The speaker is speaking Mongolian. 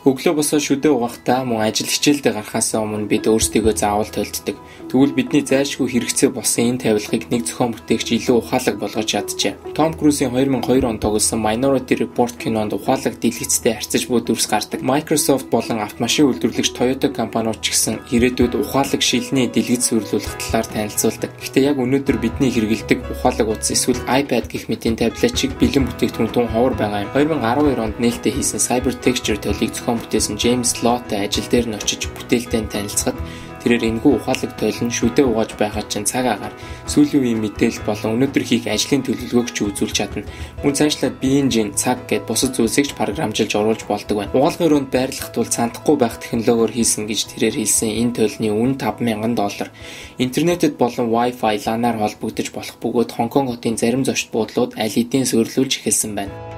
Өглөө босоод шүдээ угаахдаа мөн ажил хичээлдээ гарахаас өмнө бид өөрсдийгөө заавал туйлддаг. Тэгвэл бидний зайлшгүй хэрэгцээ болсон энэ тавилгыг нэг зохион бүтээгч илүү ухаалаг болгож чаджээ. Том Крузийн 2002 онд тоглосон Minority Report кинонд ухаалаг дэлгэцтэй харьцаж буй дүрс гардаг. Microsoft болон автомашин үйлдвэрлэгч Toyota компаниуд ч гэсэн ирээдүйд ухаалаг шилний дэлгэц суйрлуулах талаар танилцуулдаг. Гэхдээ яг өнөөдөр бидний хэрэгэлдэг ухаалаг утас эсвэл iPad гэх мэтийн таблетчийг бэлэн бүтээгдэхүүн тун ховор байгаа юм. 2012 онд нээлттэй хийсэн CyberTexture тойлыг зохион бүтээсэн James Lotтой ажил дээр нь очиж бүтээлтэй танилцахад тэрээр энэгүй ухаалаг тойл нь шүдээ угааж байгаа чинь цаг агаар сүүлийн үеийн мэдээлэл болон өнөөдөр хийх ажлын төлөвлөгөөг ч үзүүлж чадна. Мөн цаашлаад биеийн жин цаг гэд бусад зүйлсийг ч програмжилж оруулж болдог байна. Угаалгын өрөөнд байрлах тул цантахгүй байх технологиор хийсэн гэж тэрээр хэлсэн энэ тойлны үн $5,000. Интернетэд болон Wi-Fi LAN-аар холбогдож болох бөгөөд Хонконг хотын зарим зочд буудлууд аль хэдийн суйрлуулж эхэлсэн байна.